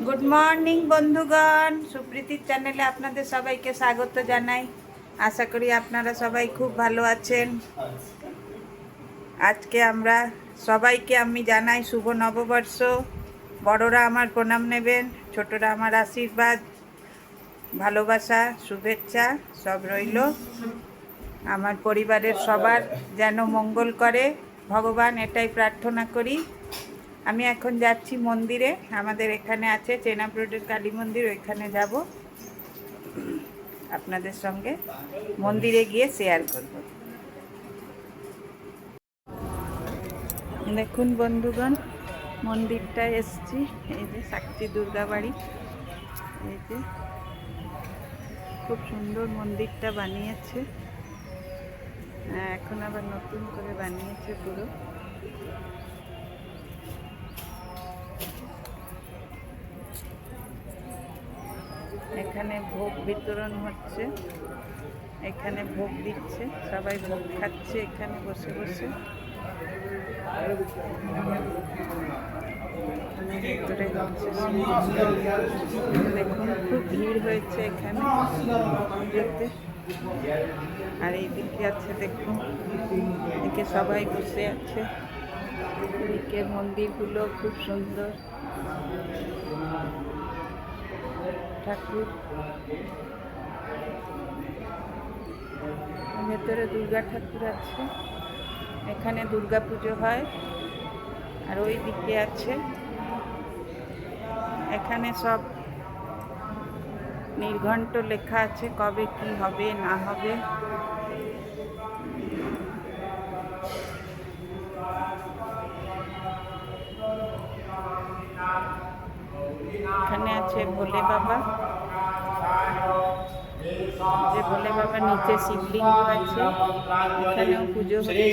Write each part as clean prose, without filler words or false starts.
Good morning বন্ধুগণ, সুপ্রীতির চ্যানেলে আপনাদের সবাইকে স্বাগত জানাই। আশা করি আপনারা সবাই খুব ভালো আছেন। আজকে আমরা সবাইকে আমি জানাই শুভ নববর্ষ। বড়রা আমার প্রণাম নেবেন, ছোটরা আমার আশীর্বাদ, ভালোবাসা, শুভেচ্ছা সব রইল। আমার পরিবারের সবার যেন মঙ্গল করে ভগবান, এটাই প্রার্থনা করি। আমি এখন যাচ্ছি মন্দিরে, আমাদের এখানে আছে চেনাব রোডের কালী মন্দির, ওইখানে যাব। আপনাদের সঙ্গে মন্দিরে গিয়ে শেয়ার করব। দেখুন বন্ধুগণ, মন্দিরটায় এসছি। এই যে সাক্ষী দুর্গা বাড়ি, এই যে খুব সুন্দর মন্দিরটা বানিয়েছে। এখন আবার নতুন করে বানিয়েছে পুরো। এখানে ভোগ বিতরণ হচ্ছে, এখানে ভোগ দিচ্ছে, সবাই ভোগ খাচ্ছে এখানে বসে বসে। দেখুন খুব ভিড় হয়েছে এখানে পুজোতে। আর এইদিকে আছে, দেখুন এদিকে সবাই বসে আছে। এদিকের মন্দিরগুলো খুব সুন্দর। ঠাকুর ভেতরে দুর্গা ঠাকুর আছে, এখানে দুর্গা পুজো হয়। আর ওই দিকে আছে, এখানে সব নির্ঘণ্ট লেখা আছে, কবে কি হবে না হবে। এখানে আছে ভোলে বাবা, যে ভোলে বাবা নিচে শিবলিঙ্গ আছে, এখানেও পুজো হচ্ছে।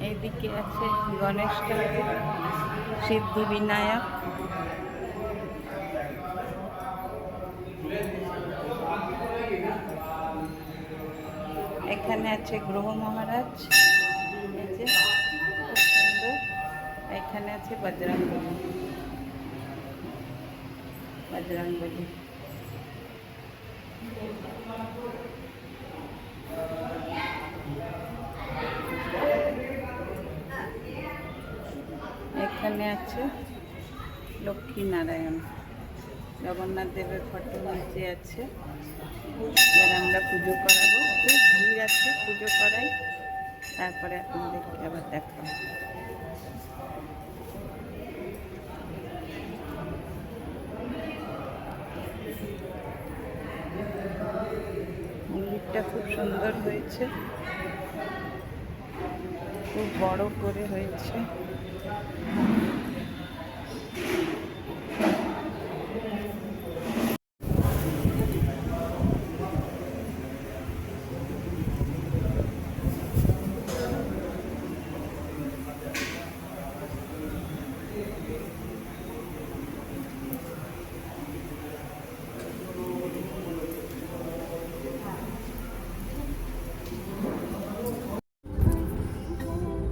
এইদিকে আছে গণেশ ঠাকুর, সিদ্ধি বিনায়ক। এখানে আছে গ্রহ মহারাজ, এই যে খুব সুন্দর। এখানে আছে বজরংবলী, বজরংবলী। এখানে আছে লক্ষ্মী নারায়ণ, জগন্নাথ দেবের ফটো নিচে আছে। এবার আমরা পুজো করাবো, খুব ভিড় আছে, পুজো করাই, তারপরে আপনাদেরকে আবার দেখাবো। মন্দিরটা খুব সুন্দর হয়েছে, খুব বড় করে হয়েছে।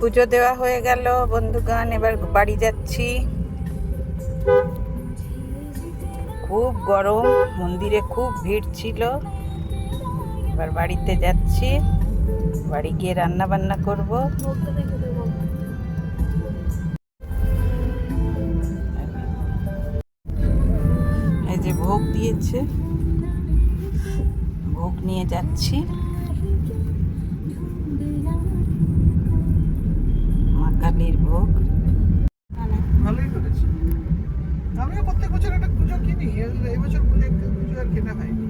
পুজো দেওয়া হয়ে গেল বন্ধুগণ, এবার বাড়ি যাচ্ছি। খুব গরম, মন্দিরে খুব ভিড় ছিল। এবার বাড়িতে যাচ্ছি, বাড়ি গিয়ে রান্না বান্না করব। এই যে ভোগ দিয়েছে, ভোগ নিয়ে যাচ্ছি। কালীর ভোগ ভালোই করেছি। আমিও প্রত্যেক বছর একটা পুজো কিনি, এই বছর পুজো আর কেনা হয়নি।